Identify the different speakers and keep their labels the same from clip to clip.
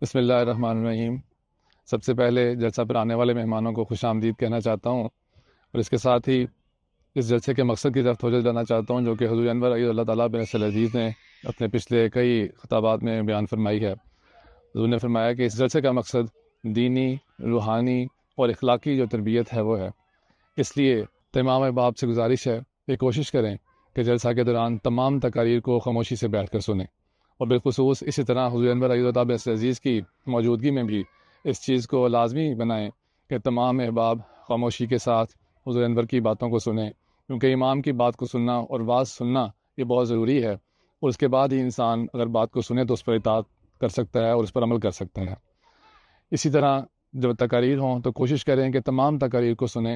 Speaker 1: بسم اللہ الرحمن الرحیم۔ سب سے پہلے جلسہ پر آنے والے مہمانوں کو خوش آمدید کہنا چاہتا ہوں، اور اس کے ساتھ ہی اس جلسے کے مقصد کی طرف توجہ دلانا چاہتا ہوں، جو کہ حضور انور علی اللہ تعالیٰ بن عزیز نے اپنے پچھلے کئی خطابات میں بیان فرمائی ہے۔ حضور نے فرمایا کہ اس جلسے کا مقصد دینی، روحانی اور اخلاقی جو تربیت ہے وہ ہے۔ اس لیے تمام احباب سے گزارش ہے کہ کوشش کریں کہ جلسہ کے دوران تمام تقاریر کو خاموشی سے بیٹھ کر سنیں، اور بالخصوص اسی طرح حضور انور علی اللہ بن عزیز کی موجودگی میں بھی اس چیز کو لازمی بنائیں کہ تمام احباب خاموشی کے ساتھ حضور انور کی باتوں کو سنیں، کیونکہ امام کی بات کو سننا اور واعظ سننا یہ بہت ضروری ہے، اور اس کے بعد ہی انسان اگر بات کو سنے تو اس پر اطاعت کر سکتا ہے اور اس پر عمل کر سکتا ہے۔ اسی طرح جب تقاریر ہوں تو کوشش کریں کہ تمام تقاریر کو سنیں،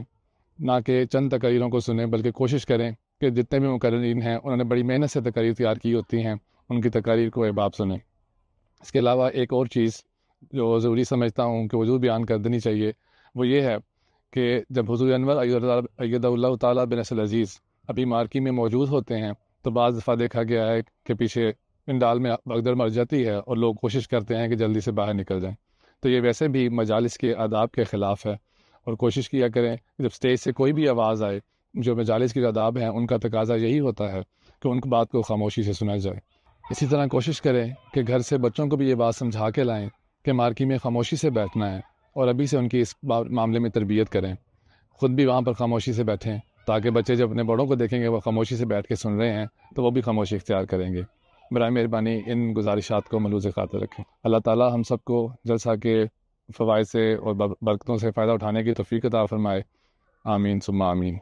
Speaker 1: نہ کہ چند تقاریروں کو سنیں، بلکہ کوشش کریں کہ جتنے بھی مقررین ہیں انہوں نے بڑی محنت سے تقاریر تیار کی ہوتی ہیں، ان کی تقاریر کو احباب سنیں۔ اس کے علاوہ ایک اور چیز جو ضروری سمجھتا ہوں کہ حضور بیان کر دینی چاہیے، وہ یہ ہے کہ جب حضور انور ایدہ اللہ تعالیٰ بن عزیز ابھی مارکی میں موجود ہوتے ہیں تو بعض دفعہ دیکھا گیا ہے کہ پیچھے پنڈال میں بھگدڑ مچ جاتی ہے اور لوگ کوشش کرتے ہیں کہ جلدی سے باہر نکل جائیں، تو یہ ویسے بھی مجالس کے آداب کے خلاف ہے، اور کوشش کیا کریں کہ جب اسٹیج سے کوئی بھی آواز آئے، جو مجالس کے آداب ہیں ان کا تقاضا یہی ہوتا ہے کہ ان کی بات کو خاموشی سے سنا جائے۔ اسی طرح کوشش کریں کہ گھر سے بچوں کو بھی یہ بات سمجھا کے لائیں کہ مارکی میں خاموشی سے بیٹھنا ہے، اور ابھی سے ان کی اس معاملے میں تربیت کریں، خود بھی وہاں پر خاموشی سے بیٹھیں، تاکہ بچے جب اپنے بڑوں کو دیکھیں گے وہ خاموشی سے بیٹھ کے سن رہے ہیں تو وہ بھی خاموشی اختیار کریں گے۔ برائے مہربانی ان گزارشات کو ملحوظ خاطر رکھیں۔ اللہ تعالی ہم سب کو جلسہ کے فوائد سے اور برکتوں سے فائدہ اٹھانے کی توفیق عطا فرمائے۔ آمین ثم آمین۔